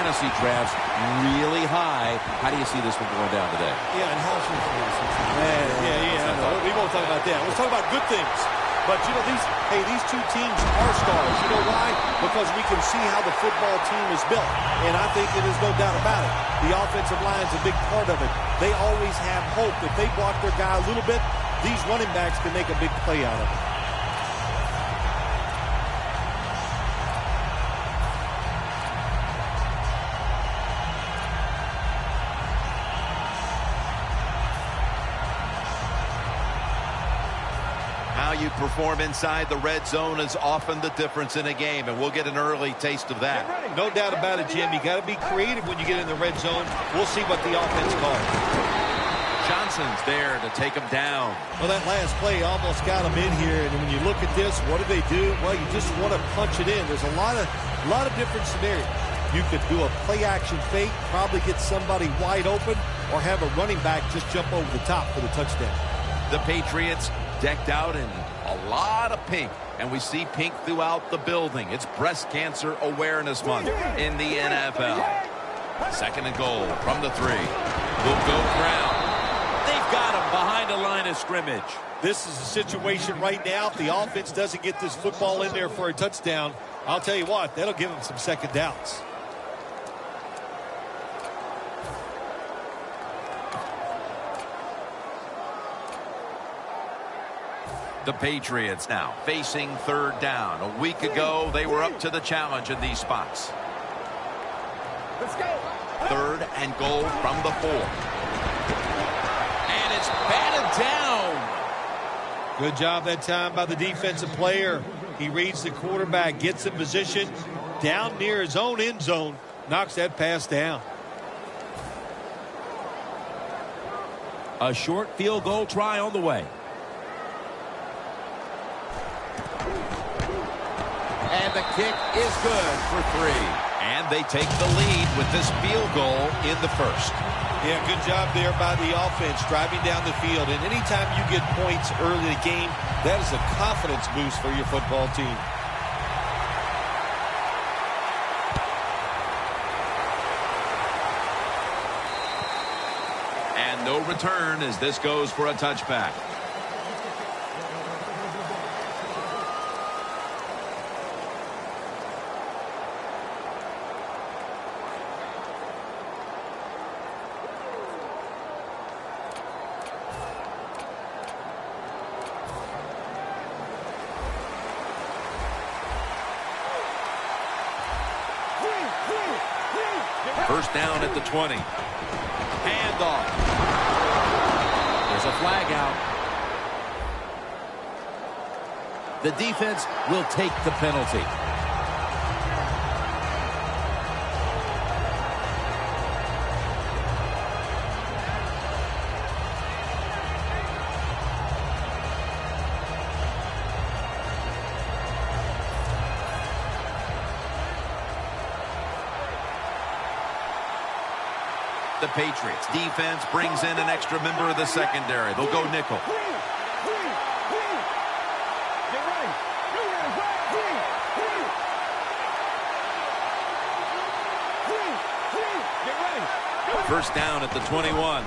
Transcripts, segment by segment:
fantasy drafts really high. How do you see this one going down today? Yeah, and how's your fantasy? Yeah. We won't talk about that. Let's talk about good things. But, you know, these two teams are stars. You know why? Because we can see how the football team is built. And I think there's no doubt about it. The offensive line is a big part of it. They always have hope. If they block their guy a little bit, these running backs can make a big play out of it. How you perform inside the red zone is often the difference in a game, and we'll get an early taste of that. No doubt about it, Jim. You got to be creative when you get in the red zone. We'll see what the offense calls. Johnson's there to take him down. Well, that last play almost got him in here, and when you look at this, what do they do? Well, you just want to punch it in. There's a lot of different scenarios. You could do a play-action fake, probably get somebody wide open, or have a running back just jump over the top for the touchdown. The Patriots decked out in a lot of pink, and we see pink throughout the building. It's Breast Cancer Awareness Month in the NFL. 2nd and goal from the 3. Will go ground. They've got him behind the line of scrimmage. This is a situation right now. If the offense doesn't get this football in there for a touchdown, I'll tell you what, that'll give them some second downs. The Patriots now facing 3rd down. A week ago, they were up to the challenge in these spots. Let's go. 3rd and goal from the 4. And it's batted down. Good job that time by the defensive player. He reads the quarterback, gets in position down near his own end zone, knocks that pass down. A short field goal try on the way. And the kick is good for 3. And they take the lead with this field goal in the 1st. Yeah, good job there by the offense, driving down the field. And anytime you get points early in the game, that is a confidence boost for your football team. And no return as this goes for a touchback. First down at the 20. Handoff. There's a flag out. The defense will take the penalty. The Patriots defense brings in an extra member of the secondary. They'll go nickel. First down at the 21.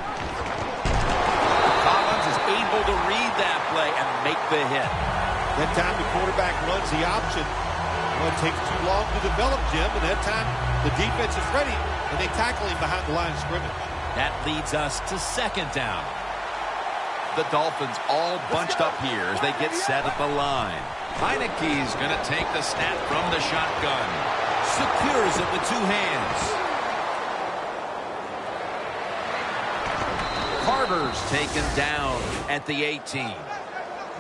Collins is able to read that play and make the hit. That time the quarterback runs the option. Well, it takes too long to develop, Jim, and that time the defense is ready, and they tackle him behind the line of scrimmage. That leads us to 2nd down. The Dolphins all bunched up here as they get set at the line. Heineke's going to take the snap from the shotgun. Secures it with 2 hands. Carter's taken down at the 18.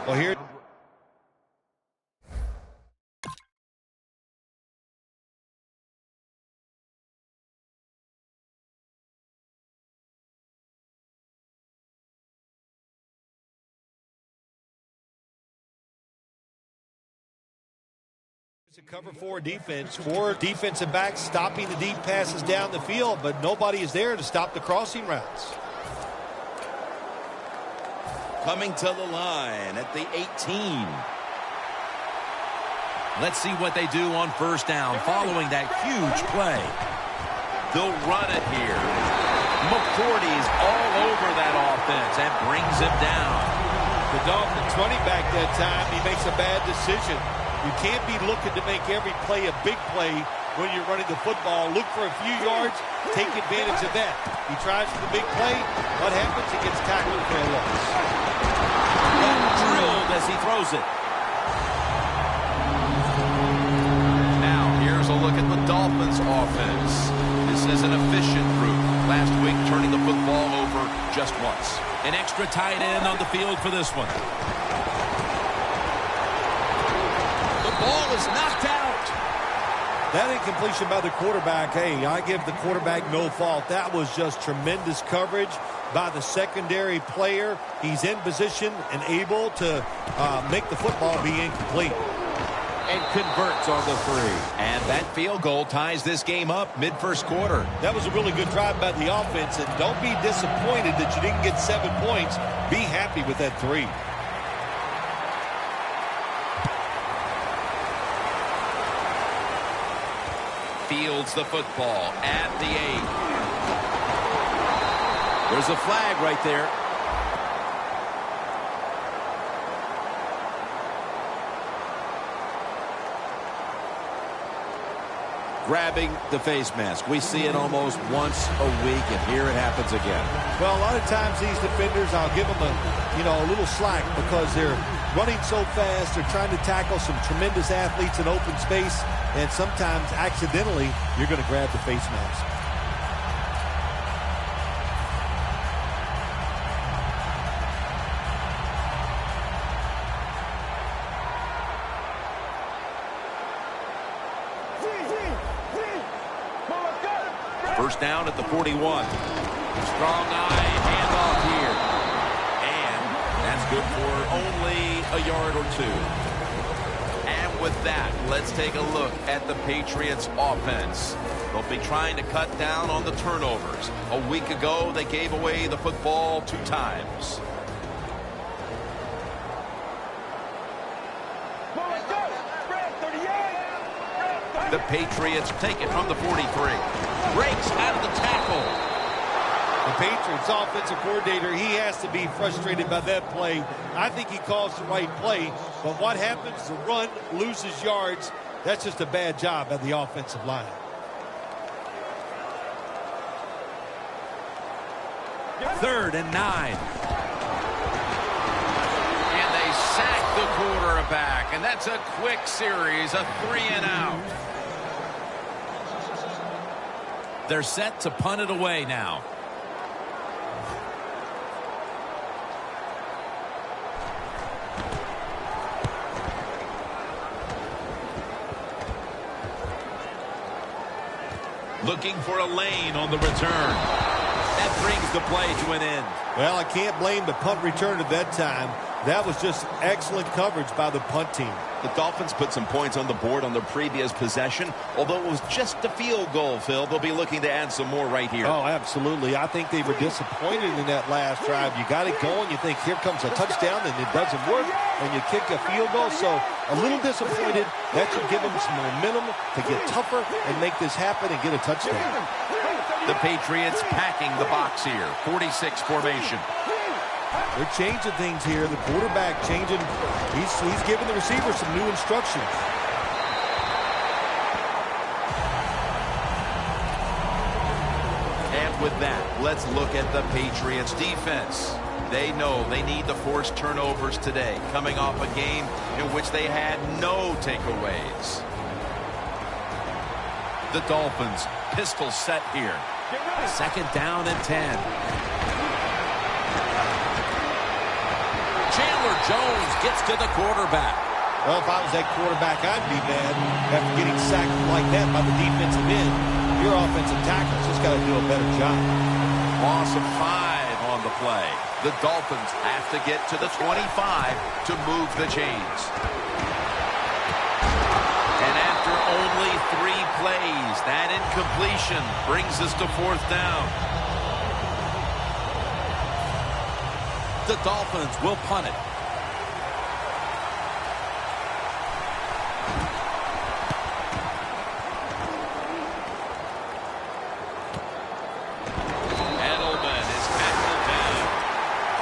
Well, here. It's a cover 4 defense. 4 defensive backs stopping the deep passes down the field, but nobody is there to stop the crossing routes. Coming to the line at the 18. Let's see what they do on first down following that huge play. They'll run it here. McCourty's all over that offense and brings him down. The Dolphins running back that time, he makes a bad decision. You can't be looking to make every play a big play when you're running the football. Look for a few yards, take advantage of that. He tries for the big play. What happens? He gets tackled for a loss. Drilled as he throws it. Now, here's a look at the Dolphins offense. This is an efficient group. Last week, turning the football over just once. An extra tight end on the field for this one. The ball is knocked out. That incompletion by the quarterback, hey, I give the quarterback no fault. That was just tremendous coverage by the secondary player. He's in position and able to make the football be incomplete. And converts on the 3. And that field goal ties this game up mid-first quarter. That was a really good drive by the offense, and don't be disappointed that you didn't get 7 points. Be happy with that 3. Fields the football at the 8. There's a flag right there. Grabbing the face mask. We see it almost once a week, and here it happens again. Well, a lot of times these defenders, I'll give them a little slack because they're running so fast. They're trying to tackle some tremendous athletes in open space, and sometimes accidentally you're going to grab the face mask. First down at the 41. Strong eye handoff here. And that's good for only a yard or 2. And with that, let's take a look at the Patriots offense. They'll be trying to cut down on the turnovers. A week ago, they gave away the football 2 times. The Patriots take it from the 43. Breaks out of the tackle. The Patriots offensive coordinator, he has to be frustrated by that play. I think he calls the right play, but what happens? The run loses yards. That's just a bad job by the offensive line. Third and 9. And they sack the quarterback, and that's a quick series, a 3 and out. They're set to punt it away now. Looking for a lane on the return. That brings the play to an end. Well, I can't blame the punt return at that time. That was just excellent coverage by the punt team. The Dolphins put some points on the board on their previous possession. Although it was just a field goal, Phil, they'll be looking to add some more right here. Oh, absolutely. I think they were disappointed in that last drive. You got it going. You think here comes a touchdown, and it doesn't work, and you kick a field goal. So a little disappointed. That should give them some momentum to get tougher and make this happen and get a touchdown. The Patriots packing the box here. 46 formation. They're changing things here. The quarterback changing. He's giving the receiver some new instructions. And with that, let's look at the Patriots defense. They know they need to force turnovers today, coming off a game in which they had no takeaways. The Dolphins, pistol set here. Second down and 10. Chandler Jones gets to the quarterback. Well, if I was that quarterback, I'd be mad after getting sacked like that by the defensive end. Your offensive tackle's just got to do a better job. Loss of 5 on the play. The Dolphins have to get to the 25 to move the chains. And after only 3 plays, that incompletion brings us to 4th down. The Dolphins will punt it.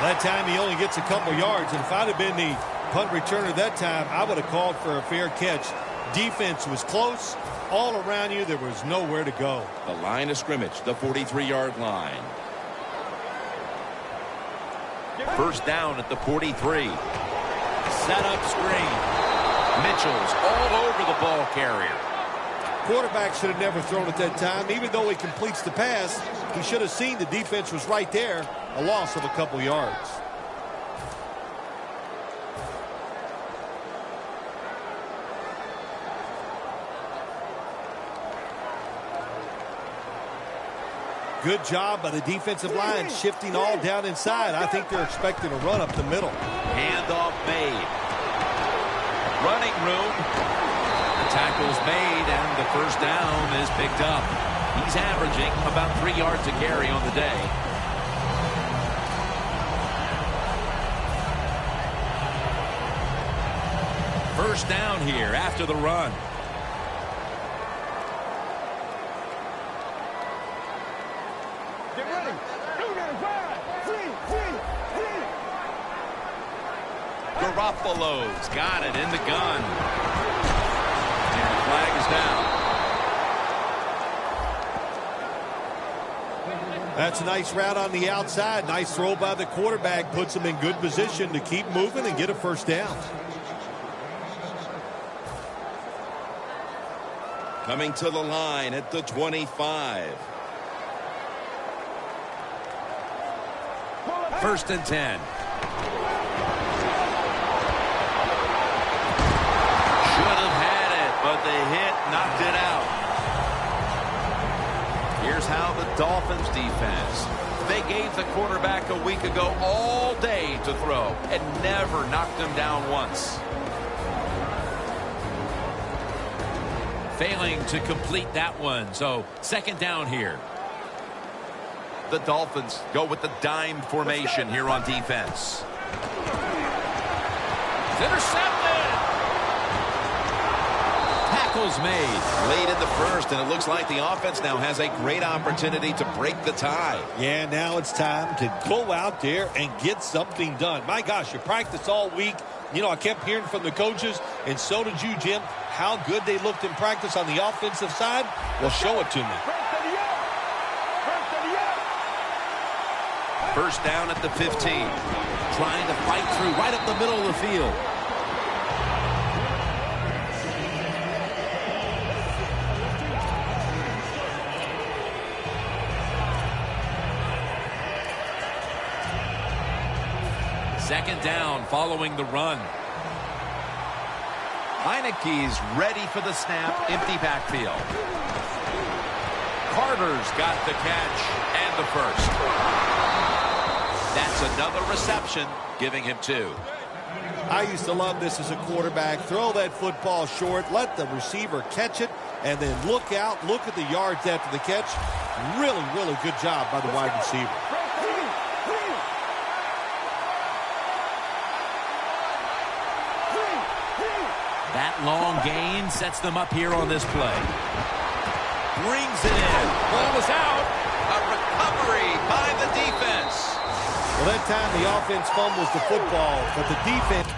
That time he only gets a couple yards, and if I'd have been the punt returner that time, I would have called for a fair catch. Defense was close. All around you, there was nowhere to go. The line of scrimmage, the 43-yard line. First down at the 43. Set up screen. Mitchell's all over the ball carrier. Quarterback should have never thrown at that time. Even though he completes the pass, he should have seen the defense was right there. A loss of a couple yards. Good job by the defensive line shifting all down inside. I think they're expecting a run up the middle. Handoff made. Running room. The tackle's made, and the first down is picked up. He's averaging about 3 yards a carry on the day. First down here after the run. Get ready. Garoppolo's got it in the gun. And the flag is down. That's a nice route on the outside. Nice throw by the quarterback. Puts him in good position to keep moving and get a first down. Coming to the line at the 25. First and 10. Should have had it, but the hit knocked it out. Here's how the Dolphins defense. They gave the quarterback a week ago all day to throw and never knocked him down once. Failing to complete that one, so second down here. The Dolphins go with the dime formation here on defense. It's intercepted. Tackles made. Late in the first, and it looks like the offense now has a great opportunity to break the tie. Yeah, now it's time to go out there and get something done. My gosh, you practiced all week. You know, I kept hearing from the coaches, and so did you, Jim, how good they looked in practice on the offensive side. Well, show it to me. First down at the 15. Trying to fight through right up the middle of the field. Second down following the run. Heineke's ready for the snap. Empty backfield. Carter's got the catch and the first. That's another reception, giving him 2. I used to love this as a quarterback. Throw that football short, let the receiver catch it, and then look out, look at the yards after the catch. Really, really good job by the wide receiver. That long gain sets them up here on this play. Brings it in. Ball is out. A recovery by the defense. Well, that time the offense fumbles the football, but the defense...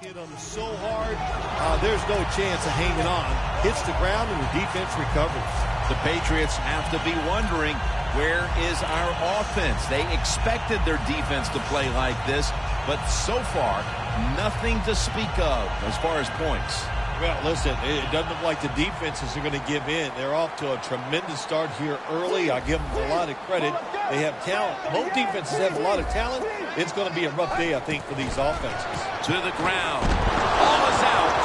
hit them so hard, there's no chance of hanging on. Hits the ground and the defense recovers. The Patriots have to be wondering, where is our offense? They expected their defense to play like this, but so far, nothing to speak of as far as points. Well, listen, it doesn't look like the defenses are going to give in. They're off to a tremendous start here early. I give them a lot of credit. They have talent. Both defenses have a lot of talent. It's going to be a rough day, I think, for these offenses. To the ground. Ball is out.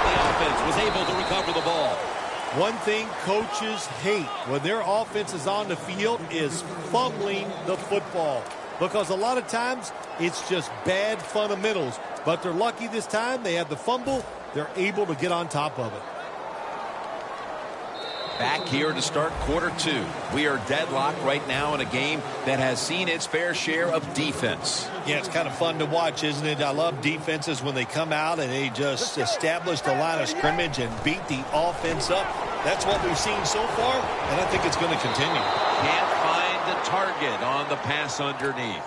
The offense was able to recover the ball. One thing coaches hate when their offense is on the field is fumbling the football. because a lot of times it's just bad fundamentals. But they're lucky this time. They have the fumble. They're able to get on top of it. Back here to start quarter 2. We are deadlocked right now in a game that has seen its fair share of defense. Yeah, it's kind of fun to watch, isn't it? I love defenses when they come out and they just establish the line of scrimmage and beat the offense up. That's what we've seen so far, and I think it's going to continue. Can't find the target on the pass underneath.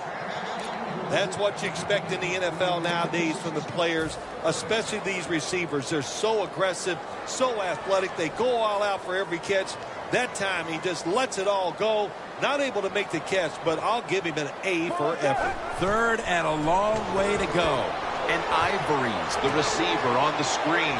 That's what you expect in the NFL nowadays from the players, especially these receivers. They're so aggressive, so athletic. They go all out for every catch. That time, he just lets it all go. Not able to make the catch, but I'll give him an A for effort. 3rd and a long way to go. And Ivory's the receiver on the screen.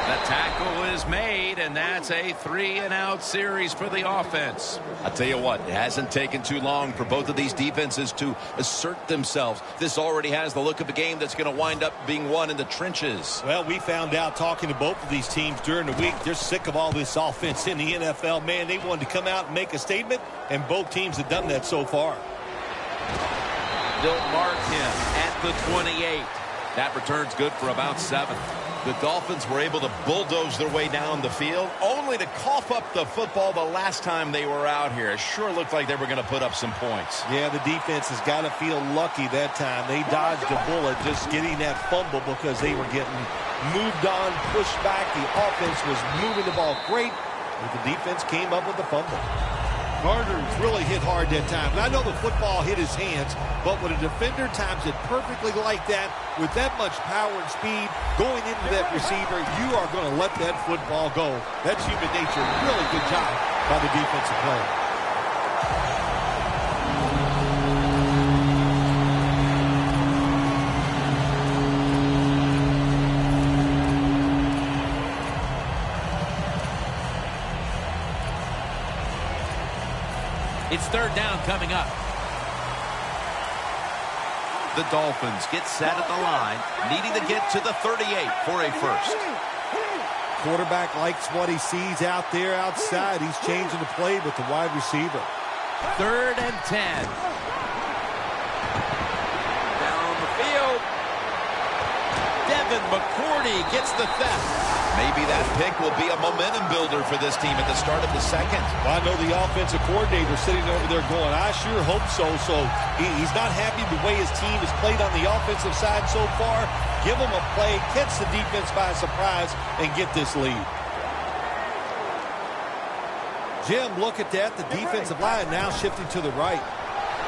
The tackle is made, and that's a 3-and-out series for the offense. I'll tell you what, it hasn't taken too long for both of these defenses to assert themselves. This already has the look of a game that's going to wind up being won in the trenches. Well, we found out talking to both of these teams during the week, they're sick of all this offense in the NFL. Man, they wanted to come out and make a statement, and both teams have done that so far. They'll mark him at the 28. That return's good for about 7. The Dolphins were able to bulldoze their way down the field, only to cough up the football the last time they were out here. It sure looked like they were going to put up some points. Yeah, the defense has got to feel lucky that time. They dodged a bullet just getting that fumble because they were getting moved on, pushed back. The offense was moving the ball great, but the defense came up with the fumble. Gardner's really hit hard that time. And I know the football hit his hands, but when a defender times it perfectly like that, with that much power and speed going into that receiver, you are going to let that football go. That's human nature. Really good job by the defensive player. It's 3rd down coming up. The Dolphins get set at the line, needing to get to the 38 for a first. Quarterback likes what he sees out there outside. He's changing the play with the wide receiver. 3rd and 10. Down the field. Devin McCourty gets the theft. Maybe that pick will be a momentum builder for this team at the start of the second. Well, I know the offensive coordinator sitting over there going, I sure hope so. So he's not happy the way his team has played on the offensive side so far. Give him a play, catch the defense by surprise, and get this lead. Jim, look at that. The defensive line now shifting to the right.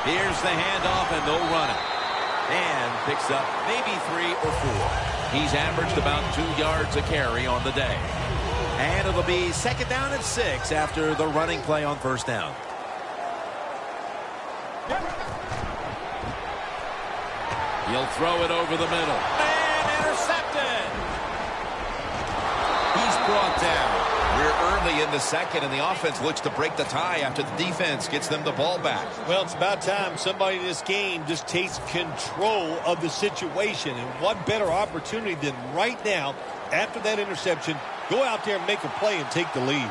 Here's the handoff, and they'll run it. And picks up maybe 3 or 4. He's averaged about 2 yards a carry on the day. And it'll be 2nd down and 6 after the running play on 1st down. He'll throw it over the middle. And intercepted! He's brought down. We're early in the second, and the offense looks to break the tie after the defense gets them the ball back. Well, it's about time somebody in this game just takes control of the situation. And what better opportunity than right now, after that interception, go out there and make a play and take the lead.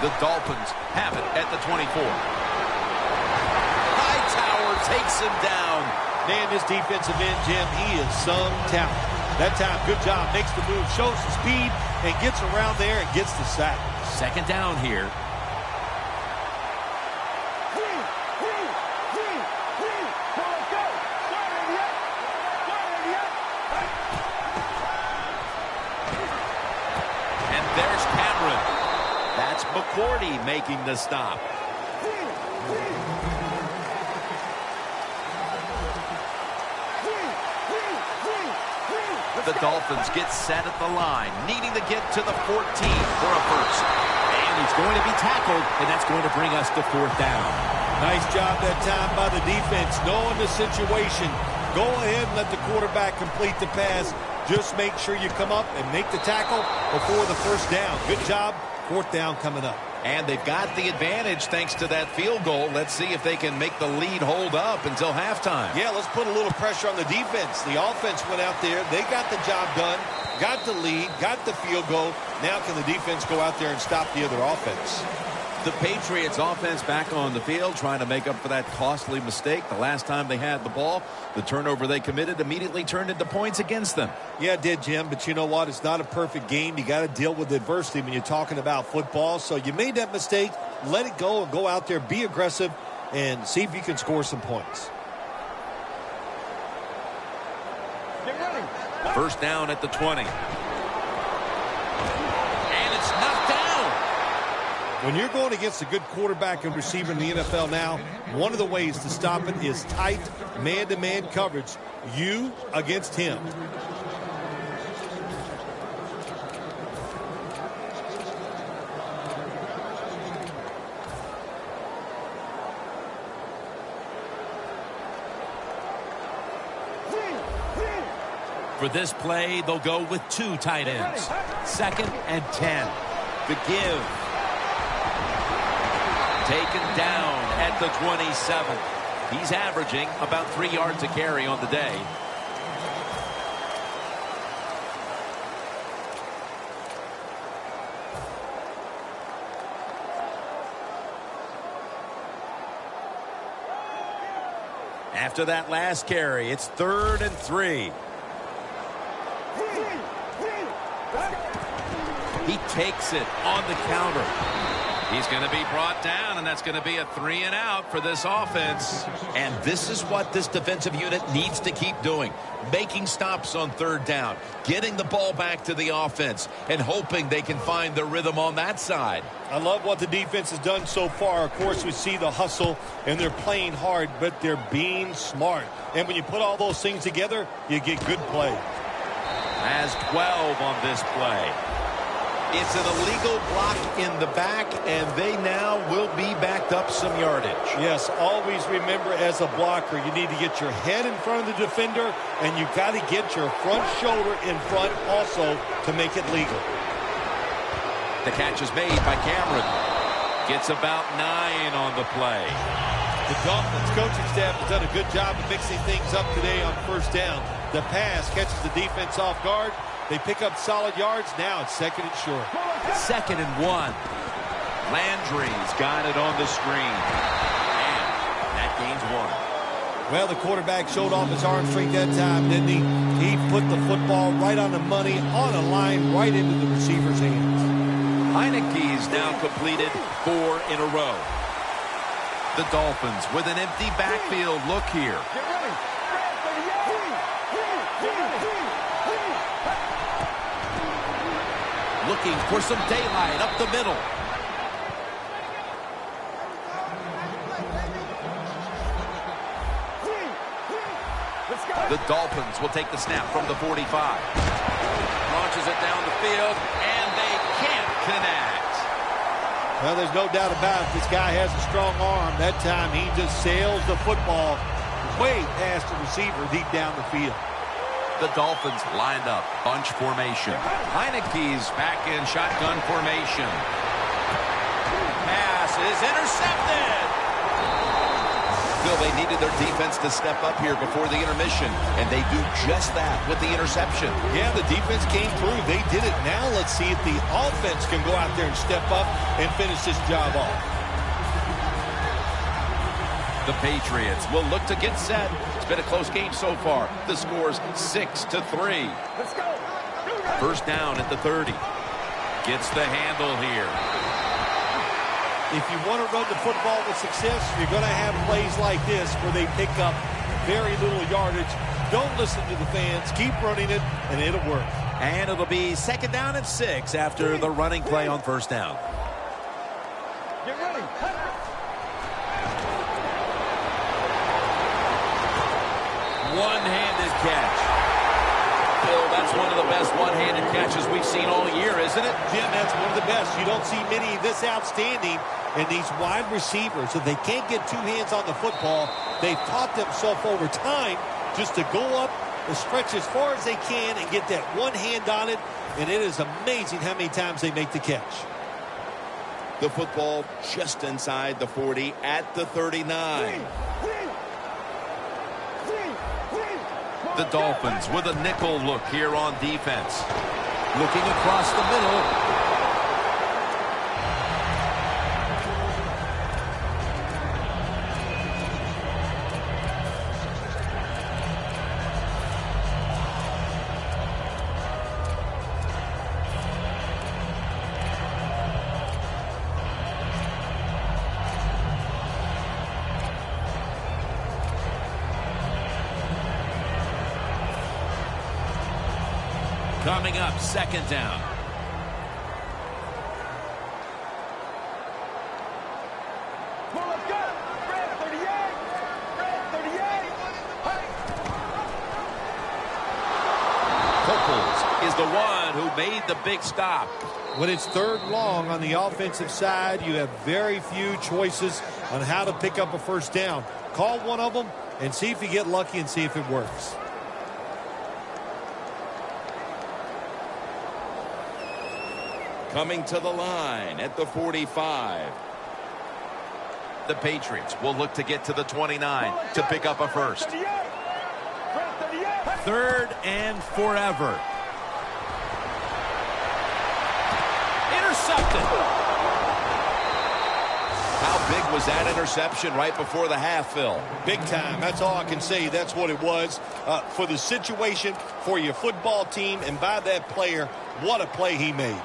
The Dolphins have it at the 24. Hightower takes him down. Man, this defensive end, Jim, he is some talent. That time, good job, makes the move, shows the speed, and gets around there and gets the sack. 2nd down here. And there's Cameron. That's McCourty making the stop. The Dolphins get set at the line, needing to get to the 14 for a first. And he's going to be tackled, and that's going to bring us to 4th down. Nice job that time by the defense, knowing the situation. Go ahead and let the quarterback complete the pass. Just make sure you come up and make the tackle before the 1st down. Good job. 4th down coming up. And they've got the advantage thanks to that field goal. Let's see if they can make the lead hold up until halftime. Yeah, let's put a little pressure on the defense. The offense went out there. They got the job done, got the lead, got the field goal. Now can the defense go out there and stop the other offense? The Patriots offense back on the field trying to make up for that costly mistake. The last time they had the ball, the turnover they committed immediately turned into points against them. Yeah, it did, Jim, but you know what? It's not a perfect game. You got to deal with adversity when you're talking about football. So you made that mistake, let it go, and go out there, be aggressive, and see if you can score some points. Get ready. First down at the 20. And it's knocked down. When you're going against a good quarterback and receiver in the NFL now, one of the ways to stop it is tight man-to-man coverage. You against him. For this play, they'll go with 2 tight ends. 2nd and 10. The give. Taken down at the 27. He's averaging about 3 yards a carry on the day. After that last carry, it's 3rd and 3. He takes it on the counter. He's going to be brought down, and that's going to be a 3 and out for this offense. And this is what this defensive unit needs to keep doing. Making stops on 3rd down. Getting the ball back to the offense. And hoping they can find their rhythm on that side. I love what the defense has done so far. Of course, we see the hustle, and they're playing hard, but they're being smart. And when you put all those things together, you get good play. Has 12 on this play. It's an illegal block in the back, and they now will be backed up some yardage. Yes, always remember as a blocker, you need to get your head in front of the defender, and you got to get your front shoulder in front also to make it legal. The catch is made by Cameron. Gets about 9 on the play. The Dolphins coaching staff has done a good job of mixing things up today on 1st down. The pass catches the defense off guard. They pick up solid yards. Now it's 2nd and short. 2nd and 1. Landry's got it on the screen. And that gains 1. Well, the quarterback showed off his arm strength that time, didn't he? He put the football right on the money, on a line, right into the receiver's hands. Heineke's now completed 4 in a row. The Dolphins with an empty backfield look here. Get ready. Looking for some daylight up the middle. The Dolphins will take the snap from the 45. Launches it down the field, and they can't connect. Well, there's no doubt about it. This guy has a strong arm. That time he just sails the football way past the receiver deep down the field. The Dolphins lined up, bunch formation. Heineke's back in shotgun formation. Pass is intercepted. Phil, they needed their defense to step up here before the intermission, and they do just that with the interception. Yeah, the defense came through. They did it. Now let's see if the offense can go out there and step up and finish this job off. The Patriots will look to get set. It's been a close game so far. The score's 6-3. Let's go. First down at the 30. Gets the handle here. If you want to run the football with success, you're going to have plays like this where they pick up very little yardage. Don't listen to the fans. Keep running it, and it'll work. And it'll be 2nd down and 6 after the running play on 1st down. Get ready. One-handed catch. Bill, that's one of the best one-handed catches we've seen all year, isn't it? Jim, that's one of the best. You don't see many this outstanding. And these wide receivers, if they can't get 2 hands on the football, they've taught themselves over time just to go up and stretch as far as they can and get that one hand on it. And it is amazing how many times they make the catch. The football just inside the 40 at the 39. The Dolphins with a nickel look here on defense. Looking across the middle. Coming up, second down. Is the one who made the big stop. When it's third long on the offensive side, you have very few choices on how to pick up a first down. Call one of them and see if you get lucky and see if it works. Coming to the line at the 45. The Patriots will look to get to the 29 to pick up a first. Third and forever. Intercepted. How big was that interception right before the half, Phil? Big time. That's all I can say. That's what it was. For the situation, for your football team, and by that player, what a play he made.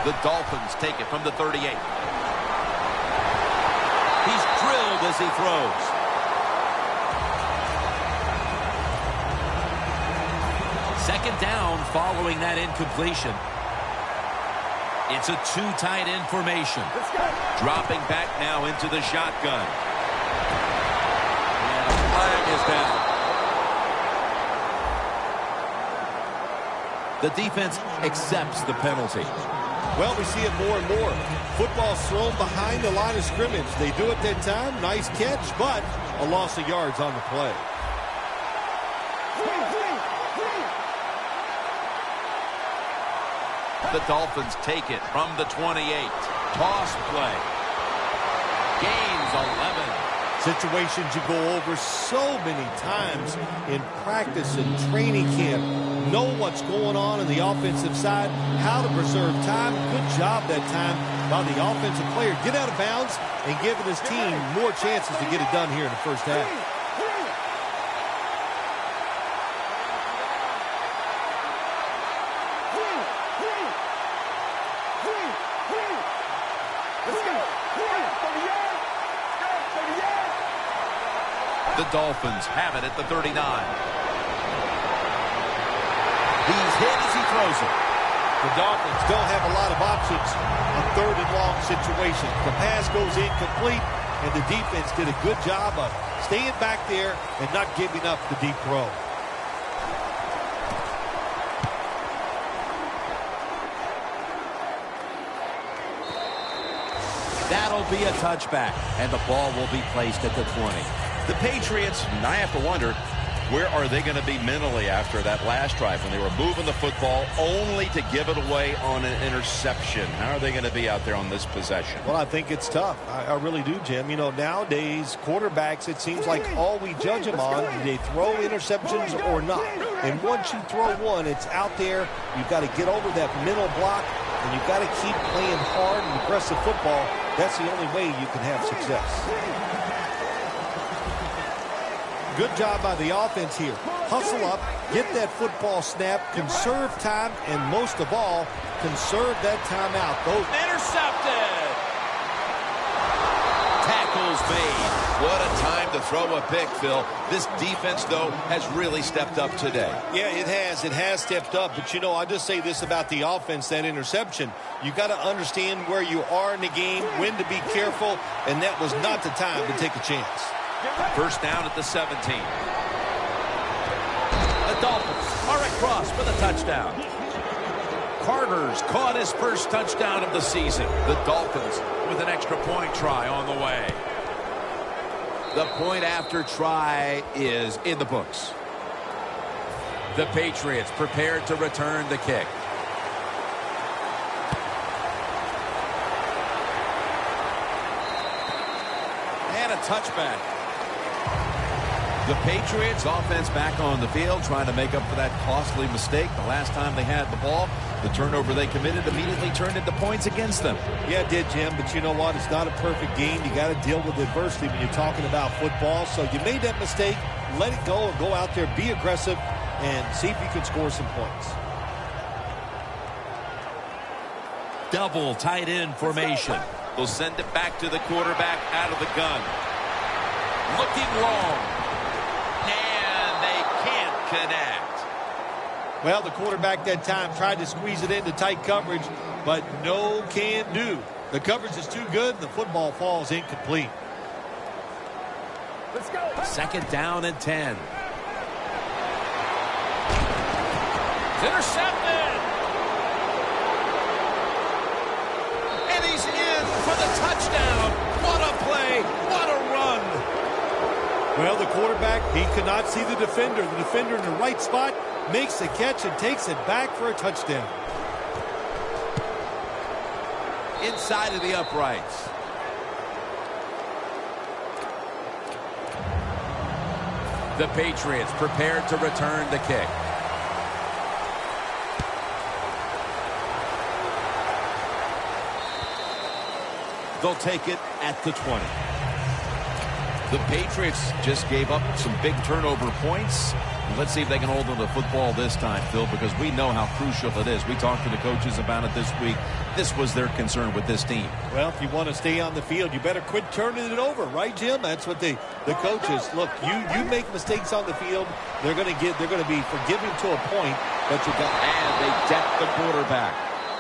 The Dolphins take it from the 38. He's drilled as he throws. Second down following that incompletion. It's a two tight end formation. Dropping back now into the shotgun. And a flag is down. The defense accepts the penalty. Well, we see it more and more. Football's thrown behind the line of scrimmage. They do it that time. Nice catch, but a loss of yards on the play. The Dolphins take it from the 28. Toss play. Gains 11. Situations you go over so many times in practice and training camp. Know what's going on the offensive side, how to preserve time. Good job that time by the offensive player. Get out of bounds and giving his team more chances to get it done here in the first half. The Dolphins have it at the 39. He's hit as he throws it. The Dolphins don't have a lot of options on third and long situations. The pass goes incomplete, and the defense did a good job of staying back there and not giving up the deep throw. That'll be a touchback, and the ball will be placed at the 20. The Patriots, I have to wonder, where are they going to be mentally after that last drive when they were moving the football only to give it away on an interception? How are they going to be out there on this possession? Well, I think it's tough. I really do, Jim. You know, nowadays, quarterbacks, it seems like all we judge them on, do they throw interceptions or not? And once you throw one, it's out there. You've got to get over that mental block, and you've got to keep playing hard and aggressive football. That's the only way you can have success. Good job by the offense here. Hustle up, get that football snap, conserve time, and most of all, conserve that timeout. Intercepted! Tackles made. What a time to throw a pick, Phil. This defense, though, has really stepped up today. Yeah, it has. It has stepped up. But, you know, I just say this about the offense, that interception. You got to understand where you are in the game, when to be careful, and that was not the time to take a chance. First down at the 17. The Dolphins are across for the touchdown. Carter's caught his first touchdown of the season. The Dolphins with an extra point try on the way. The point after try is in the books. The Patriots prepared to return the kick. And a touchback. The Patriots offense back on the field trying to make up for that costly mistake. The last time they had the ball, the turnover they committed immediately turned into points against them. Yeah, it did, Jim, but you know what? It's not a perfect game. You got to deal with adversity when you're talking about football. So you made that mistake, let it go, and go out there, be aggressive, and see if you can score some points. Double tight end formation. They'll send it back to the quarterback out of the gun. Looking long. And connect. Well, the quarterback that time tried to squeeze it into tight coverage, but no can do. The coverage is too good, and the football falls incomplete. Let's go. Second down and 10. Intercepted. And he's in for the touchdown. What a play. What a run. Well, the quarterback, he could not see the defender. The defender in the right spot makes the catch and takes it back for a touchdown. Inside of the uprights. The Patriots prepared to return the kick. They'll take it at the 20. The Patriots just gave up some big turnover points. Let's see if they can hold on to the football this time, Phil, because we know how crucial it is. We talked to the coaches about it this week. This was their concern with this team. Well, if you want to stay on the field, you better quit turning it over, right, Jim? That's what the coaches look. You make mistakes on the field, they're going to be forgiving to a point, but you got. And they deck the quarterback.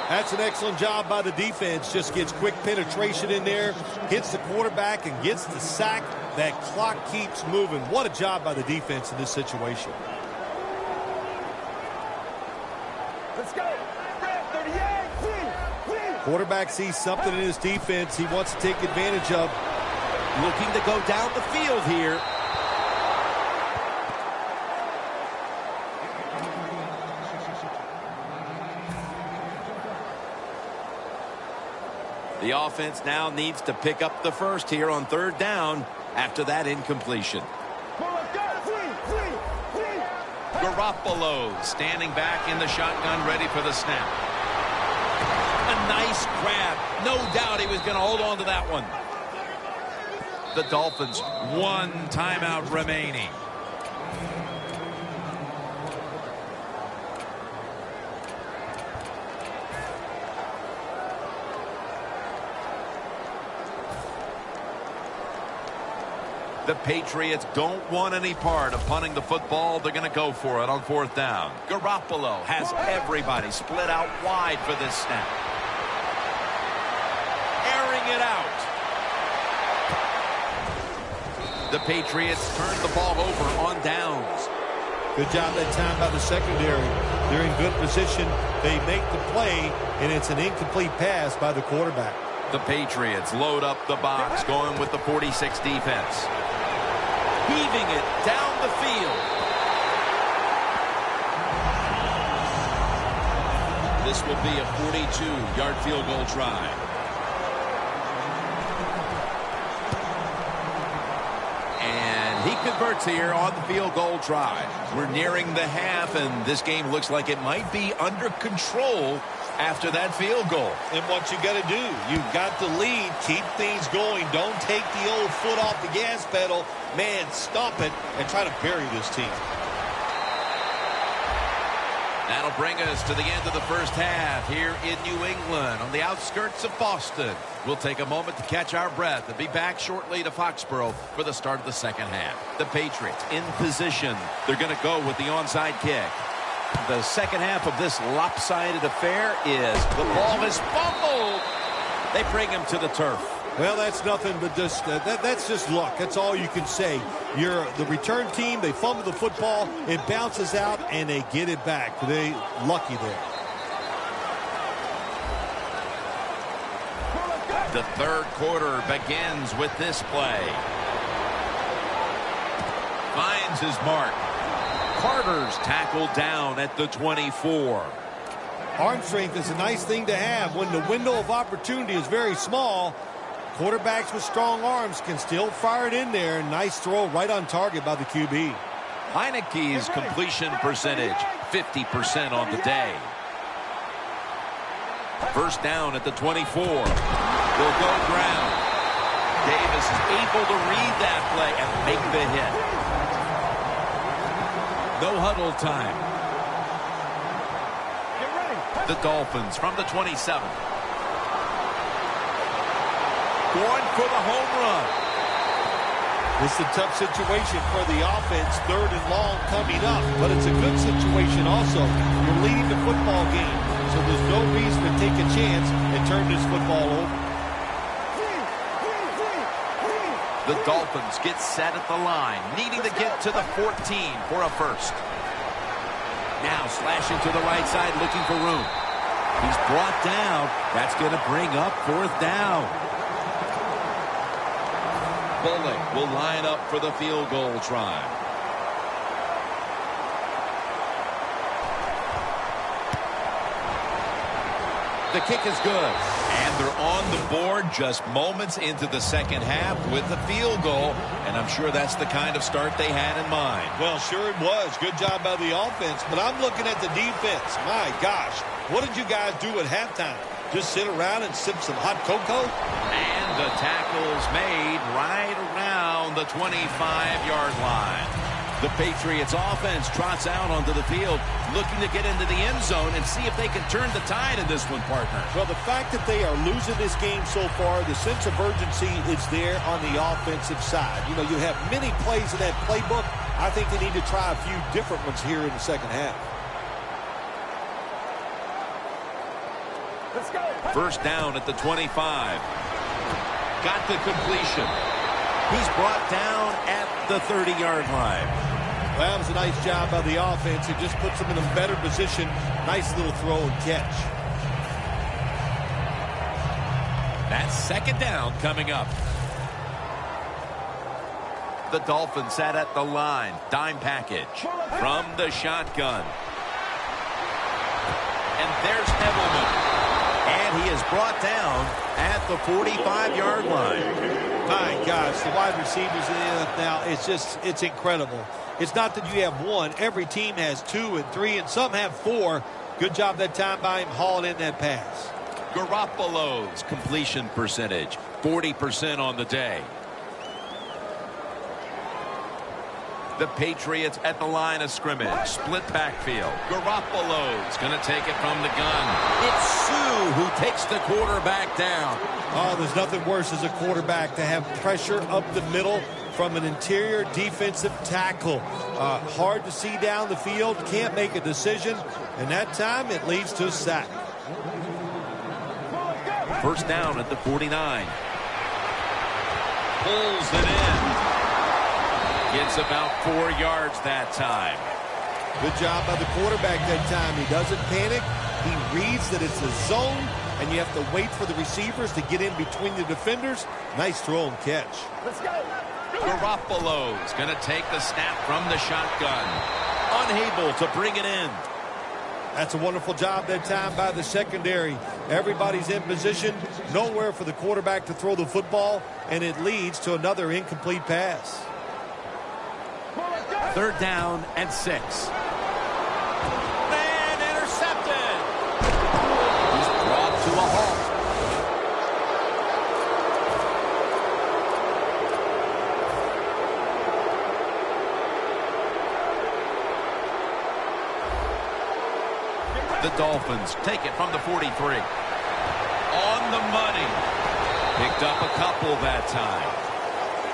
That's an excellent job by the defense. Just gets quick penetration in there, hits the quarterback, and gets the sack. That clock keeps moving. What a job by the defense in this situation. Let's go. Red 38. Quarterback sees something in his defense he wants to take advantage of. Looking to go down the field here. The offense now needs to pick up the first here on third down after that incompletion. Garoppolo standing back in the shotgun, ready for the snap. A nice grab. No doubt he was going to hold on to that one. The Dolphins, one timeout remaining. The Patriots don't want any part of punting the football. They're going to go for it on fourth down. Garoppolo has everybody split out wide for this snap. Airing it out. The Patriots turn the ball over on downs. Good job that time by the secondary. They're in good position. They make the play, and it's an incomplete pass by the quarterback. The Patriots load up the box, going with the 46 defense. Heaving it down the field. This will be a 42-yard field goal try. And he converts here on the field goal try. We're nearing the half, and this game looks like it might be under control after that field goal. And what you got to do, you've got the lead, keep things going. Don't take the old foot off the gas pedal. Man, stop it and try to bury this team. That'll bring us to the end of the first half here in New England on the outskirts of Boston. We'll take a moment to catch our breath and be back shortly to Foxborough for the start of the second half. The Patriots in position. They're going to go with the onside kick. The second half of this lopsided affair is the ball is fumbled. They bring him to the turf. Well, that's nothing but just that's just luck. That's all you can say. You're the return team. They fumble the football. It bounces out, and they get it back. They lucky there. The third quarter begins with this play. Finds his mark. Carter's tackled down at the 24. Arm strength is a nice thing to have when the window of opportunity is very small. Quarterbacks with strong arms can still fire it in there. Nice throw right on target by the QB. Heineke's completion percentage, 50% on the day. First down at the 24. They'll go ground. Davis is able to read that play and make the hit. No huddle time. The Dolphins from the 27. Going for the home run. It's a tough situation for the offense, 3rd and long coming up, but it's a good situation also. You're leading the football game, so there's no reason to take a chance and turn this football over. The Dolphins get set at the line, needing to get to the 14 for a first. Now slashing to the right side, looking for room. He's brought down. That's going to bring up 4th down. Bullock will line up for the field goal try. The kick is good. And they're on the board just moments into the second half with the field goal. And I'm sure that's the kind of start they had in mind. Well, sure it was. Good job by the offense. But I'm looking at the defense. My gosh, what did you guys do at halftime? Just sit around and sip some hot cocoa? And the tackle's made right around the 25-yard line. The Patriots offense trots out onto the field, looking to get into the end zone and see if they can turn the tide in this one, partner. Well, the fact that they are losing this game so far, the sense of urgency is there on the offensive side. You know, you have many plays in that playbook. I think they need to try a few different ones here in the second half. Let's go. First down at the 25. Got the completion. He's brought down at the 30-yard line. Well, that was a nice job by the offense. It just puts them in a better position. Nice little throw and catch. That's second down coming up. The Dolphins sat at the line. Dime package from the shotgun. And there's Edelman. And he is brought down at the 45-yard line. My gosh, the wide receivers in the NFL, it's incredible. It's not that you have one. Every team has 2 and 3, and some have 4. Good job that time by him hauling in that pass. Garoppolo's completion percentage, 40% on the day. The Patriots at the line of scrimmage. Split backfield. Garoppolo's going to take it from the gun. It's Sue who takes the quarterback down. Oh, there's nothing worse as a quarterback to have pressure up the middle from an interior defensive tackle. Hard to see down the field. Can't make a decision. And that time it leads to a sack. First down at the 49. Pulls it in. Gets about 4 yards that time. Good job by the quarterback that time. He doesn't panic. He reads that it's a zone, and you have to wait for the receivers to get in between the defenders. Nice throw and catch. Let's go. Garoppolo's going to take the snap from the shotgun. Unable to bring it in. That's a wonderful job that time by the secondary. Everybody's in position. Nowhere for the quarterback to throw the football, and it leads to another incomplete pass. Third down and 6. And intercepted. He's brought to a halt. The Dolphins take it from the 43. On the money. Picked up a couple that time.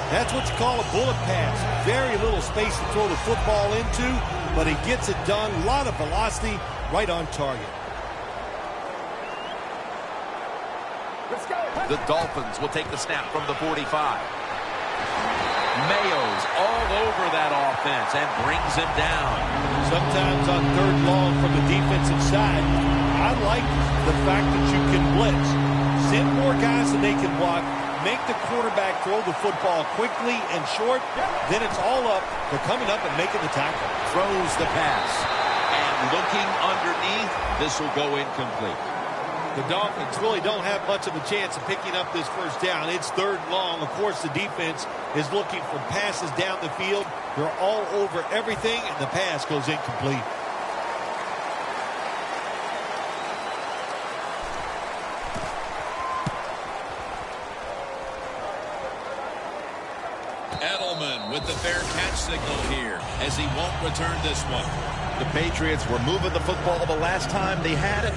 That's what you call a bullet pass. Very little space to throw the football into, but he gets it done. A lot of velocity, right on target. Let's go. The Dolphins will take the snap from the 45. Mayo's all over that offense and brings him down. Sometimes on third long from the defensive side, I like the fact that you can blitz. Send more guys than they can block. Make the quarterback throw the football quickly and short. Then it's all up to coming up and making the tackle. Throws the pass. And looking underneath, this will go incomplete. The Dolphins really don't have much of a chance of picking up this first down. It's third long. Of course, the defense is looking for passes down the field. They're all over everything, and the pass goes incomplete. Edelman with the fair catch signal here as he won't return this one. The Patriots were moving the football the last time they had it.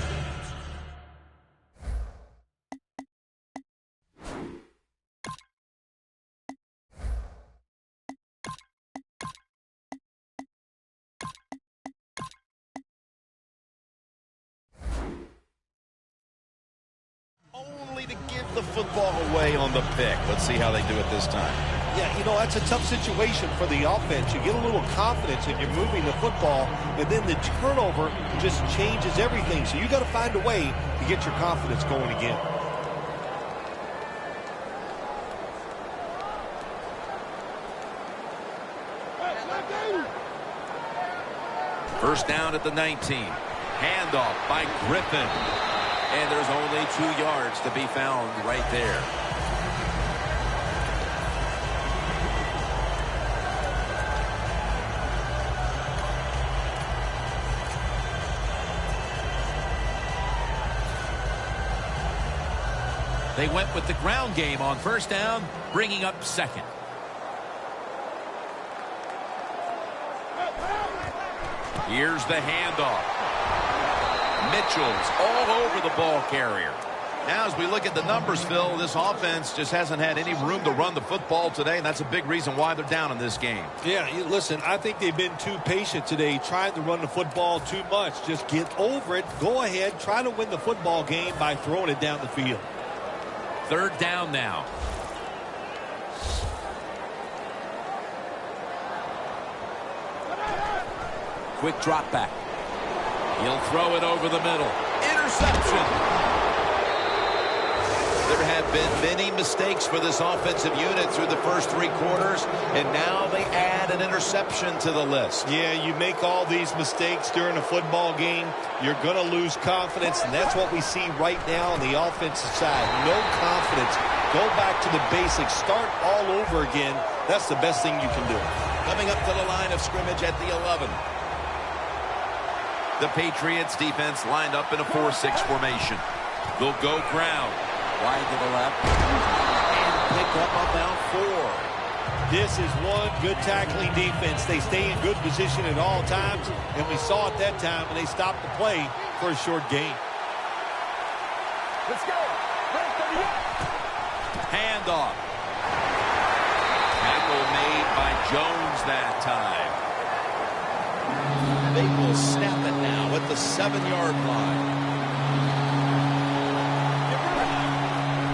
the football away on the pick. Let's see how they do it this time. Yeah, you know, that's a tough situation for the offense. You get a little confidence and you're moving the football, and then the turnover just changes everything. So you got to find a way to get your confidence going again. First down at the 19. Handoff by Griffin. And there's only 2 yards to be found right there. They went with the ground game on first down, bringing up second. Here's the handoff. Mitchell's all over the ball carrier. Now, as we look at the numbers, Phil, this offense just hasn't had any room to run the football today, and that's a big reason why they're down in this game. Yeah, listen, I think they've been too patient today, trying to run the football too much. Just get over it. Go ahead. Try to win the football game by throwing it down the field. Third down now. Quick drop back. He'll throw it over the middle. Interception. There have been many mistakes for this offensive unit through the first 3 quarters, and now they add an interception to the list. Yeah, you make all these mistakes during a football game, you're going to lose confidence, and that's what we see right now on the offensive side. No confidence. Go back to the basics. Start all over again. That's the best thing you can do. Coming up to the line of scrimmage at the 11. The Patriots defense lined up in a 4-6 formation. They'll go ground. Wide to the left. And pick up about 4. This is one good tackling defense. They stay in good position at all times, and we saw it that time when they stopped the play for a short gain. Let's go. Handoff. Tackle made by Jones that time. They will snap it now at the 7-yard line.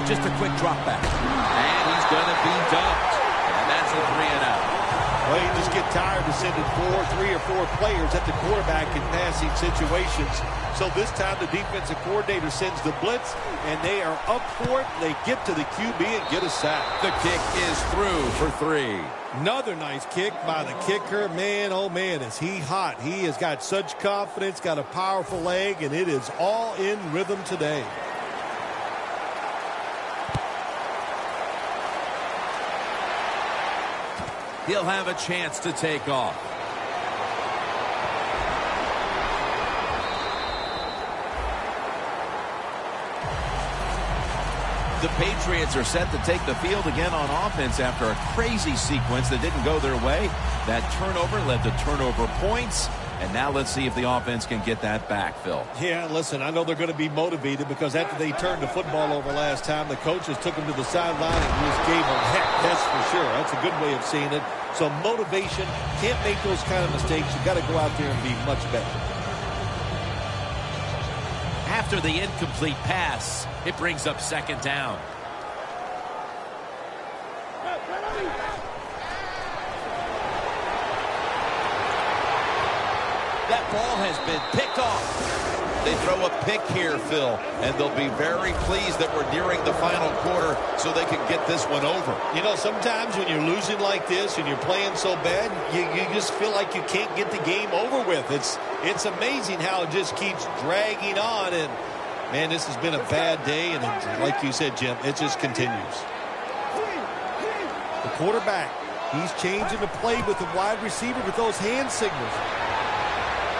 Just a quick drop back. And he's going to be dumped. And that's a 3-and-out. Well, you just get tired of sending 3 or 4 players at the quarterback in passing situations. So this time the defensive coordinator sends the blitz, and they are up for it. They get to the QB and get a sack. The kick is through for 3. Another nice kick by the kicker. Man, oh man, is he hot. He has got such confidence, got a powerful leg, and it is all in rhythm today. He'll have a chance to take off. The Patriots are set to take the field again on offense after a crazy sequence that didn't go their way. That turnover led to turnover points. And now let's see if the offense can get that back, Phil. Yeah, listen, I know they're going to be motivated because after they turned the football over last time, the coaches took them to the sideline and just gave them heck, that's for sure. That's a good way of seeing it. So motivation, can't make those kind of mistakes. You've got to go out there and be much better. After the incomplete pass, it brings up second down. That ball has been picked off. They throw a pick here, Phil, and they'll be very pleased that we're nearing the final quarter so they can get this one over. You know, sometimes when you're losing like this and you're playing so bad, you just feel like you can't get the game over with. It's amazing how it just keeps dragging on, and man, this has been a bad day, and like you said, Jim, it just continues. The quarterback, he's changing the play with the wide receiver with those hand signals.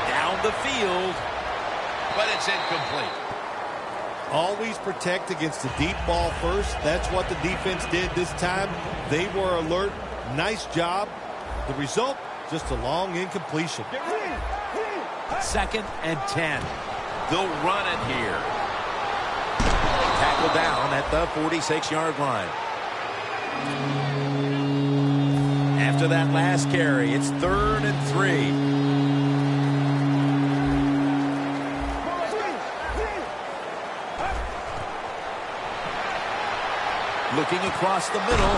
Down the field. But it's incomplete. Always protect against the deep ball first. That's what the defense did this time. They were alert. Nice job. The result, just a long incompletion. Second and 10. They'll run it here. Tackle down at the 46-yard line. After that last carry, it's 3rd and 3. Looking across the middle.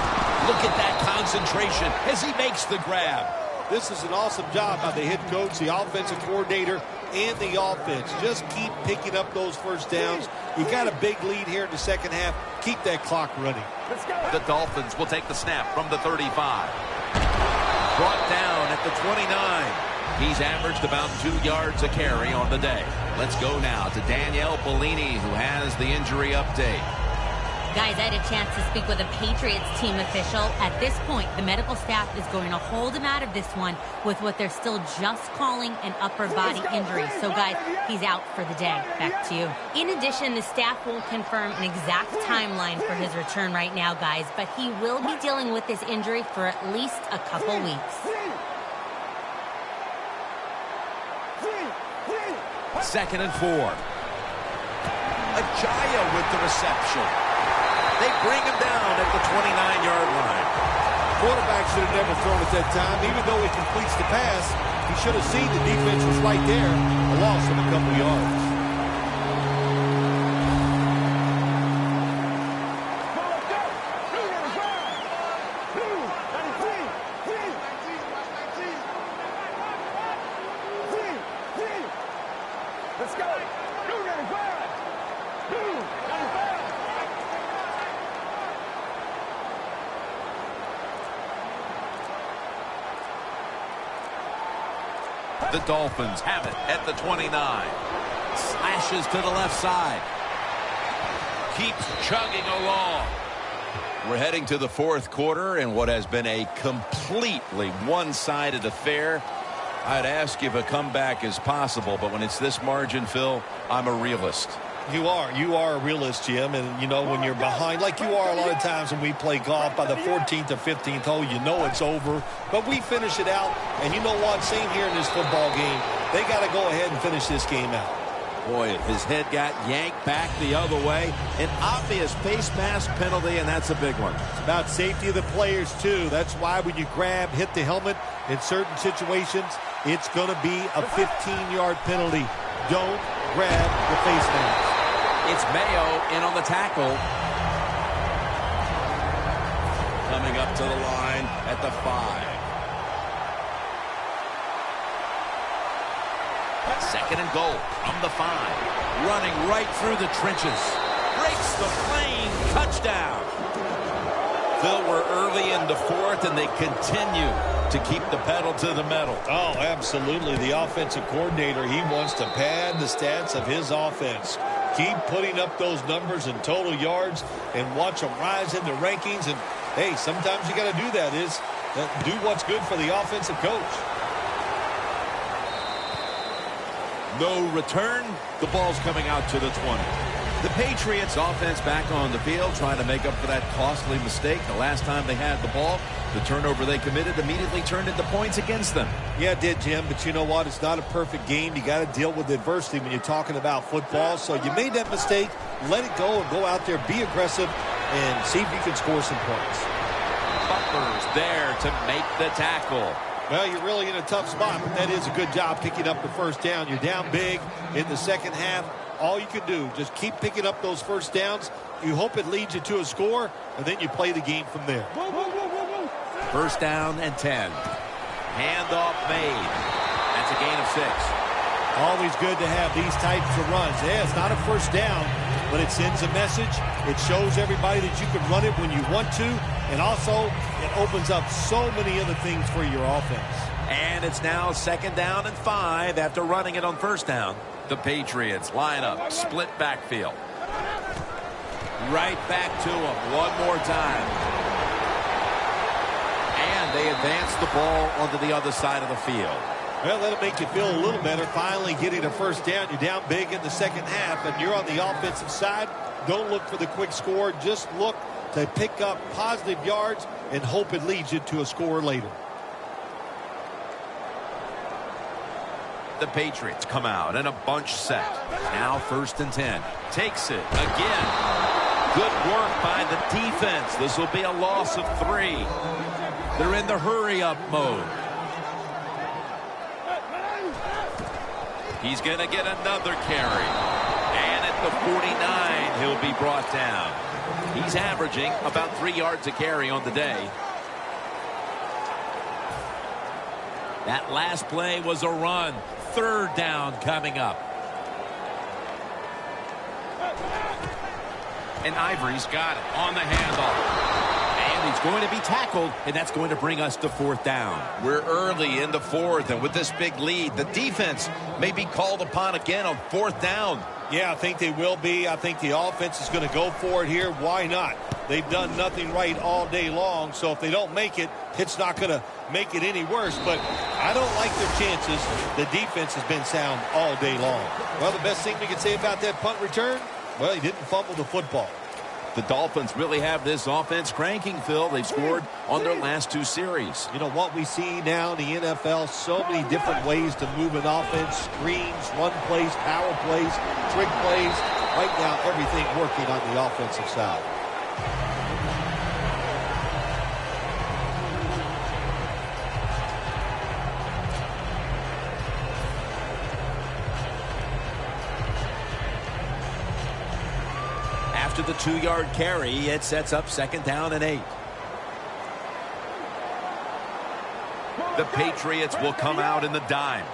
Look at that concentration as he makes the grab. This is an awesome job by the head coach, the offensive coordinator, and the offense. Just keep picking up those first downs. You got a big lead here in the second half. Keep that clock running. The Dolphins will take the snap from the 35. Brought down at the 29. He's averaged about 2 yards a carry on the day. Let's go now to Danielle Bellini, who has the injury update. Guys, I had a chance to speak with a Patriots team official. At this point, the medical staff is going to hold him out of this one with what they're still just calling an upper body injury. So, guys, he's out for the day. Back to you. In addition, the staff won't confirm an exact timeline for his return right now, guys, but he will be dealing with this injury for at least a couple weeks. Second and 4. Ajaya with the reception. They bring him down at the 29-yard line. Quarterback should have never thrown at that time. Even though he completes the pass, he should have seen the defense was right there. A loss of a couple yards. Let's go. The Dolphins have it at the 29. Slashes to the left side. Keeps chugging along. We're heading to the fourth quarter in what has been a completely one-sided affair. I'd ask if a comeback is possible, but when it's this margin, Phil, I'm a realist. You are a realist, Jim, and you know when you're behind, like you are a lot of times when we play golf, by the 14th or 15th hole, you know it's over, but we finish it out, and you know what, same here in this football game, they got to go ahead and finish this game out. Boy, his head got yanked back the other way. An obvious face mask penalty, and that's a big one. It's about safety of the players, too. That's why when you grab, hit the helmet in certain situations, it's going to be a 15-yard penalty. Don't grab the face mask. It's Mayo in on the tackle. Coming up to the line at the 5. Second and goal from the 5. Running right through the trenches. Breaks the plane. Touchdown. Phil, we're early in the fourth, and they continue to keep the pedal to the metal. Oh, absolutely. The offensive coordinator, he wants to pad the stats of his offense. Keep putting up those numbers in total yards and watch them rise in the rankings. And, hey, sometimes you got to do that is do what's good for the offensive coach. No return. The ball's coming out to the 20. The Patriots offense back on the field trying to make up for that costly mistake. The last time they had the ball, the turnover they committed immediately turned into points against them. Yeah, it did, Jim, but you know what? It's not a perfect game. You got to deal with adversity when you're talking about football. So you made that mistake, let it go, and go out there, be aggressive, and see if you can score some points. Butler's there to make the tackle. Well, you're really in a tough spot, but that is a good job picking up the first down. You're down big in the second half. All you can do, just keep picking up those first downs. You hope it leads you to a score, and then you play the game from there. First down and 10. Handoff made. That's a gain of 6. Always good to have these types of runs. Yeah, it's not a first down, but it sends a message. It shows everybody that you can run it when you want to, and also it opens up so many other things for your offense. And it's now second down and 5 after running it on first down. The Patriots line up, split backfield. Right back to him one more time. And they advance the ball onto the other side of the field. Well, that'll make you feel a little better. Finally getting a first down. You're down big in the second half, and you're on the offensive side. Don't look for the quick score. Just look to pick up positive yards and hope it leads you to a score later. The Patriots come out in a bunch set. Now first and 10. Takes it again. Good work by the defense. This will be a loss of 3. They're in the hurry-up mode. He's going to get another carry. And at the 49, he'll be brought down. He He's averaging about 3 yards a carry on the day. That last play was a run. 3rd down coming up. And Ivory's got it on the handoff. And he's going to be tackled, and that's going to bring us to 4th down. We're early in the 4th, and with this big lead, the defense may be called upon again on 4th down. Yeah, I think they will be. I think the offense is going to go for it here. Why not? They've done nothing right all day long, so if they don't make it, it's not going to make it any worse. But I don't like their chances. The defense has been sound all day long. Well, the best thing we can say about that punt return, well, he didn't fumble the football. The Dolphins really have this offense cranking, Phil. They've scored on their last 2 series. You know, what we see now in the NFL, so many different ways to move an offense. Screens, run plays, power plays, trick plays. Right now, everything working on the offensive side. After the 2-yard carry, it sets up 2nd down and 8. The Patriots will come out in the dime.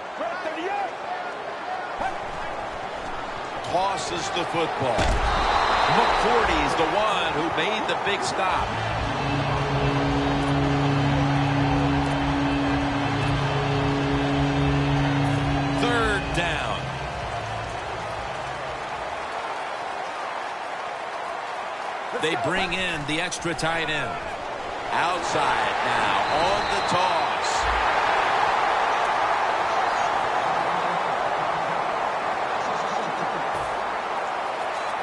Tosses the football. McCourty's the one who made the big stop. Third down. They bring in the extra tight end. Outside now on the toss.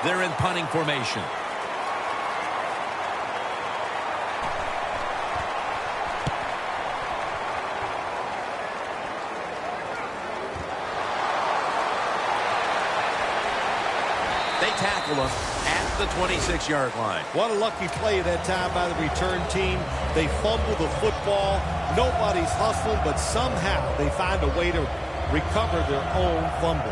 They're in punting formation. They tackle him at the 26-yard line. What a lucky play that time by the return team. They fumble the football. Nobody's hustling, but somehow they find a way to recover their own fumble.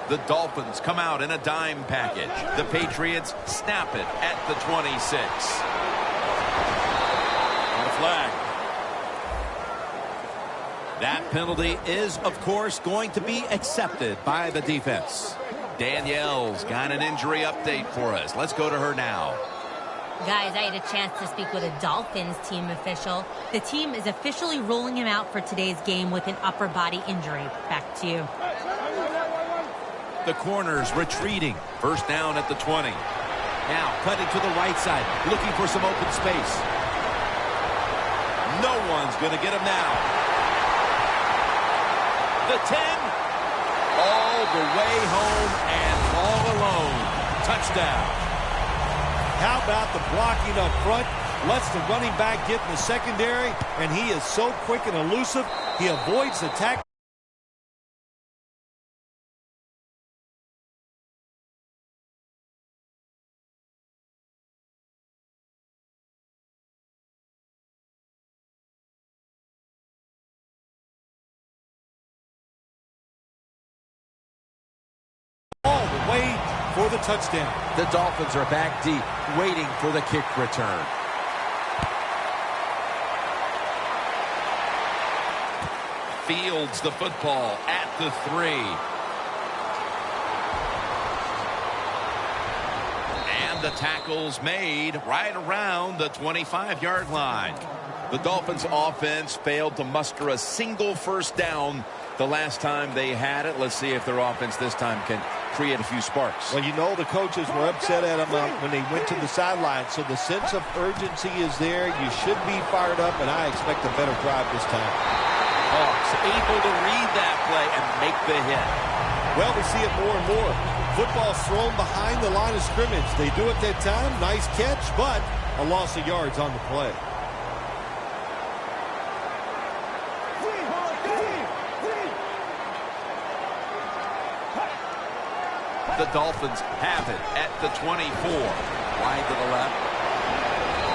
The Dolphins come out in a dime package. The Patriots snap it at the 26. On a flag. That penalty is, of course, going to be accepted by the defense. Danielle's got an injury update for us. Let's go to her now. Guys, I had a chance to speak with a Dolphins team official. The team is officially ruling him out for today's game with an upper body injury. Back to you. The corners retreating. 1st down at the 20. Now cutting to the right side, looking for some open space. No one's going to get him now. The 10. All the way home and all alone. Touchdown. How about the blocking up front? Lets the running back get in the secondary, and he is so quick and elusive, he avoids the tackle. All the way for the touchdown. The Dolphins are back deep, waiting for the kick return. Fields the football at the 3. And the tackle's made right around the 25-yard line. The Dolphins offense failed to muster a single 1st down the last time they had it. Let's see if their offense this time can create a few sparks. Well, you know the coaches were upset at them when they went to the sideline, so the sense of urgency is there. You should be fired up, and I expect a better drive this time. Hawks able to read that play and make the hit. Well, we see it more and more. Football's thrown behind the line of scrimmage. They do it that time. Nice catch, but a loss of yards on the play. The Dolphins have it at the 24. Wide to the left.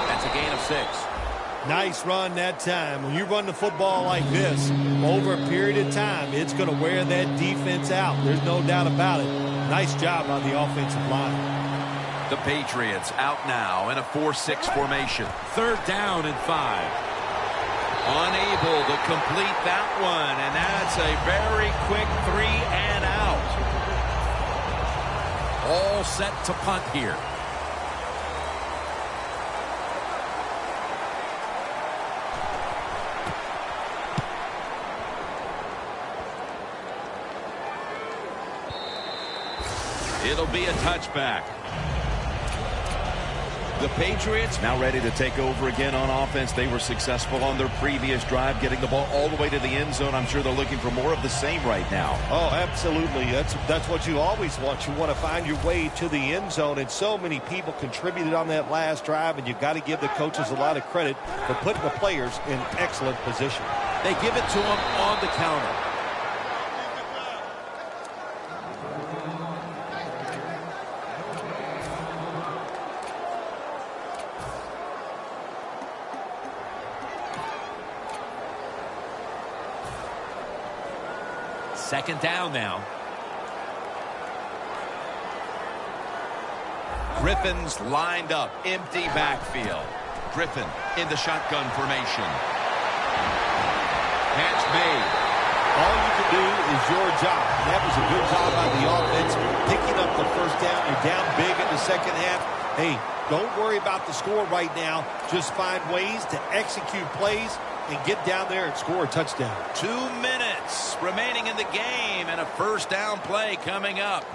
That's a gain of 6. Nice run that time. When you run the football like this, over a period of time, it's going to wear that defense out. There's no doubt about it. Nice job on the offensive line. The Patriots out now in a 4-6 formation. 3rd down and 5. Unable to complete that one, and that's a very quick 3 and out. All set to punt here. It'll be a touchback. The Patriots now ready to take over again on offense. They were successful on their previous drive, getting the ball all the way to the end zone. I'm sure they're looking for more of the same right now. Oh, absolutely. That's what you always want. You want to find your way to the end zone, and so many people contributed on that last drive, and you've got to give the coaches a lot of credit for putting the players in excellent position. They give it to him on the counter. Second down now. Griffin's lined up. Empty backfield. Griffin in the shotgun formation. Catch made. All you can do is your job. And that was a good job by the offense, picking up the first down. You're down big in the second half. Hey, don't worry about the score right now. Just find ways to execute plays and get down there and score a touchdown. 2 minutes remaining in the game, and a first down play coming up.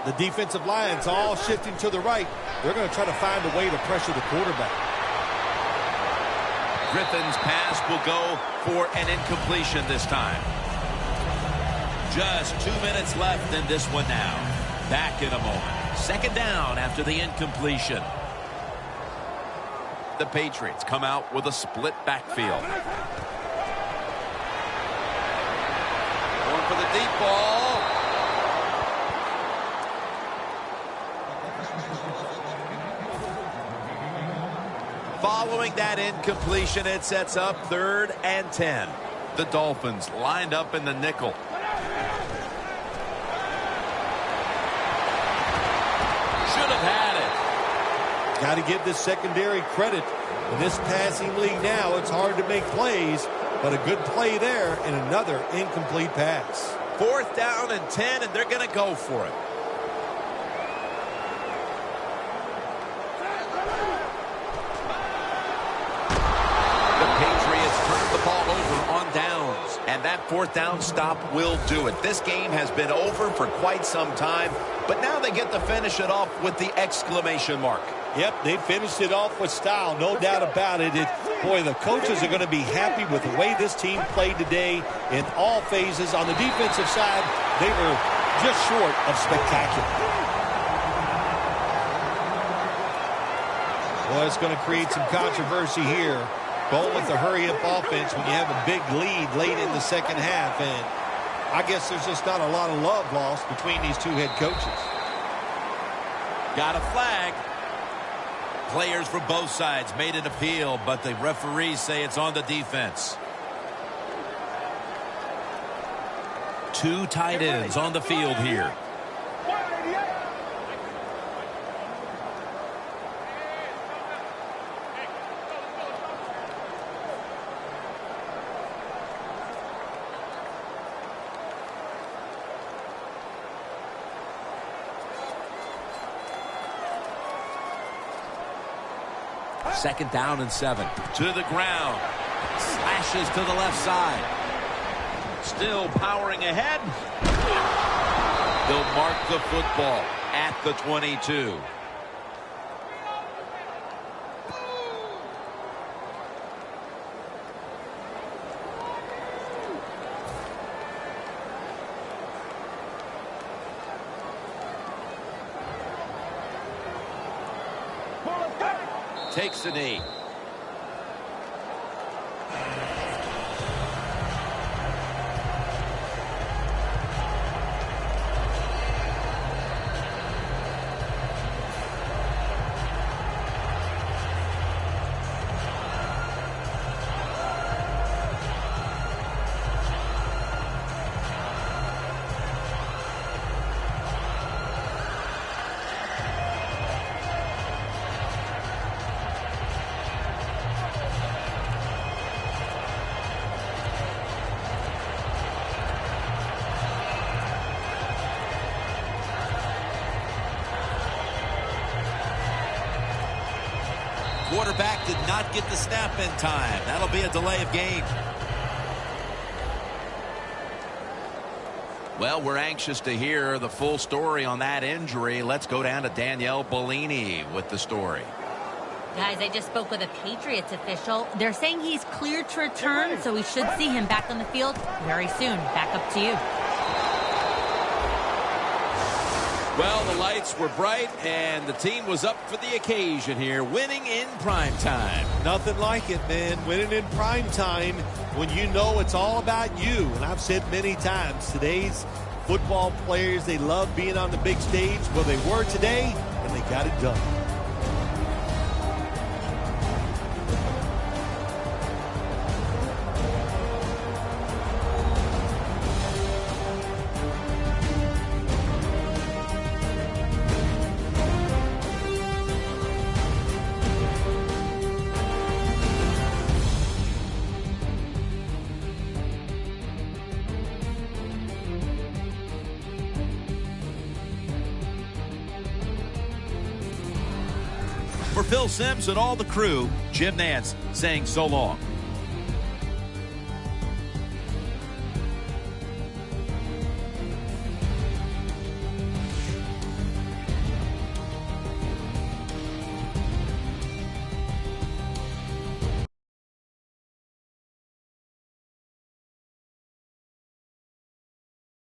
The defensive line's all shifting to the right. They're going to try to find a way to pressure the quarterback. Griffin's pass will go for an incompletion this time. Just 2 minutes left in this one now. Back in a moment. Second down after the incompletion. The Patriots come out with a split backfield. Going for the deep ball. Following that incompletion, it sets up 3rd and 10. The Dolphins lined up in the nickel. Should have had it. Got to give this secondary credit. In this passing league now, it's hard to make plays, but a good play there and another incomplete pass. 4th down and 10, and they're going to go for it. The Patriots turn the ball over on downs, and that 4th down stop will do it. This game has been over for quite some time, but now they get to finish it off with the exclamation mark. Yep, they finished it off with style, no doubt about it. Boy, the coaches are going to be happy with the way this team played today in all phases. On the defensive side, they were just short of spectacular. Well, it's going to create some controversy here. Going with the hurry-up offense when you have a big lead late in the second half. And I guess there's just not a lot of love lost between these two head coaches. Got a flag. Players from both sides made an appeal, but the referees say it's on the defense. 2 tight ends on the field here. Second down and 7. To the ground. Slashes to the left side. Still powering ahead. They'll mark the football at the 22. Takes a knee. Quarterback did not get the snap in time. That'll be a delay of game. Well, we're anxious to hear the full story on that injury. Let's go down to Danielle Bellini with the story. Guys, I just spoke with a Patriots official. They're saying he's cleared to return, so we should see him back on the field very soon. Back up to you. Well, the lights were bright, and the team was up for the occasion here, winning in prime time. Nothing like it, man. Winning in prime time when you know it's all about you. And I've said many times, today's football players, they love being on the big stage. Well, they were today, and they got it done. For Phil Simms and all the crew, Jim Nantz saying so long.